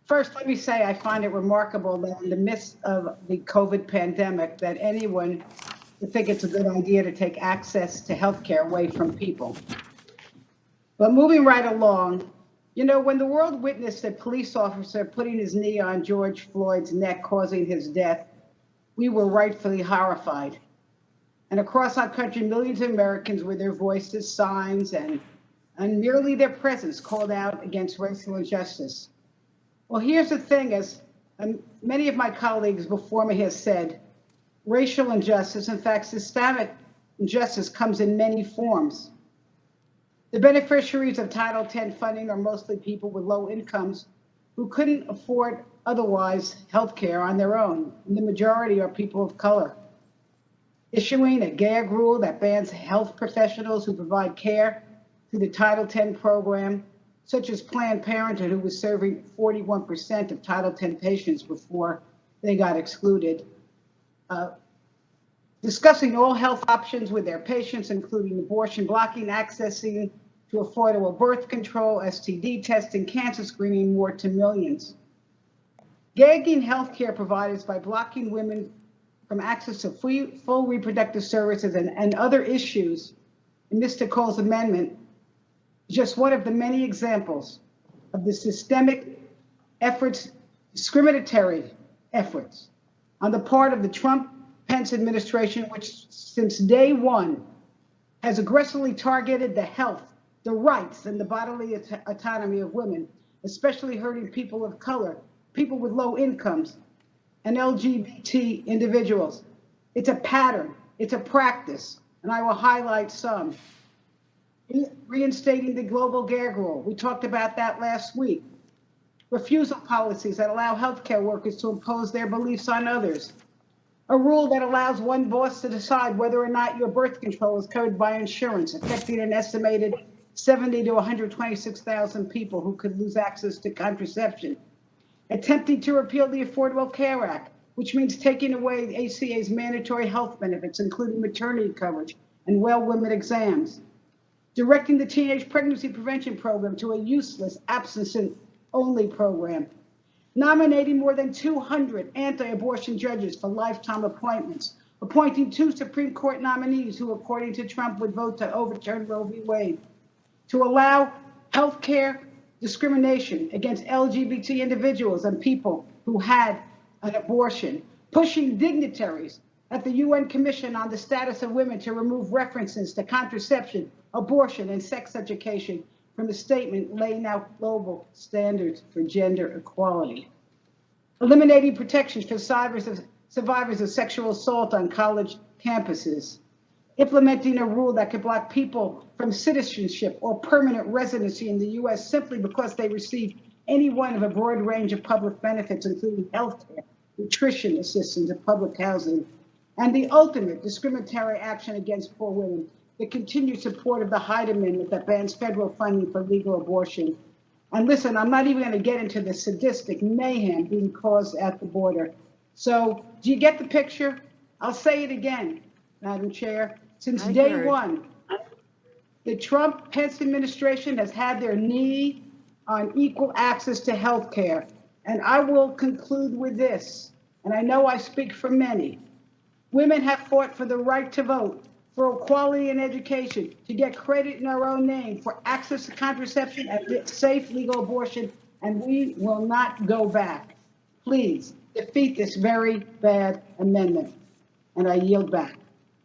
First, let me say I find it remarkable that in the midst of the COVID pandemic, that anyone would think it's a good idea to take access to healthcare away from people. But moving right along, you know, when the world witnessed a police officer putting his knee on George Floyd's neck, causing his death, we were rightfully horrified. And across our country, millions of Americans with their voices, signs, and merely their presence called out against racial injustice. Well, here's the thing, as many of my colleagues before me have said, racial injustice, in fact, systemic injustice, comes in many forms. The beneficiaries of Title X funding are mostly people with low incomes who couldn't afford otherwise health care on their own, and the majority are people of color. Issuing a Gag Rule that bans health professionals who provide care through the Title X program, such as Planned Parenthood, who was serving 41% of Title X patients before they got excluded. Discussing all health options with their patients, including abortion, blocking accessing to affordable birth control, STD testing, cancer screening, more to millions. Gagging healthcare providers by blocking women from access to full reproductive services and other issues in Mr. Cole's amendment is just one of the many examples of the systemic efforts, discriminatory efforts on the part of the Trump-Pence administration, which since day one has aggressively targeted the health, the rights, and the bodily autonomy of women, especially hurting people of color, people with low incomes, and LGBT individuals. It's a pattern, it's a practice, and I will highlight some. Reinstating the global Gag Rule. We talked about that last week. Refusal policies that allow healthcare workers to impose their beliefs on others. A rule that allows one boss to decide whether or not your birth control is covered by insurance, affecting an estimated 70 to 126,000 people who could lose access to contraception. Attempting to repeal the Affordable Care Act, which means taking away the ACA's mandatory health benefits, including maternity coverage and well women exams. Directing the Teenage Pregnancy Prevention Program to a useless abstinence-only program. Nominating more than 200 anti-abortion judges for lifetime appointments. Appointing 2 Supreme Court nominees who, according to Trump, would vote to overturn Roe v. Wade. To allow health care discrimination against LGBT individuals and people who had an abortion. Pushing dignitaries at the UN Commission on the Status of Women to remove references to contraception, abortion, and sex education from the statement laying out global standards for gender equality. Eliminating protections for survivors of sexual assault on college campuses. Implementing a rule that could block people from citizenship or permanent residency in the U.S. simply because they receive any one of a broad range of public benefits, including health care, nutrition assistance, and public housing. And the ultimate discriminatory action against poor women, the continued support of the Hyde Amendment that bans federal funding for legal abortion. And listen, I'm not even going to get into the sadistic mayhem being caused at the border. So do you get the picture? I'll say it again, Madam Chair. Since day one, the Trump-Pence administration has had their knee on equal access to health care. And I will conclude with this, and I know I speak for many. Women have fought for the right to vote, for equality in education, to get credit in our own name, for access to contraception and safe legal abortion, and we will not go back. Please defeat this very bad amendment, and I yield back.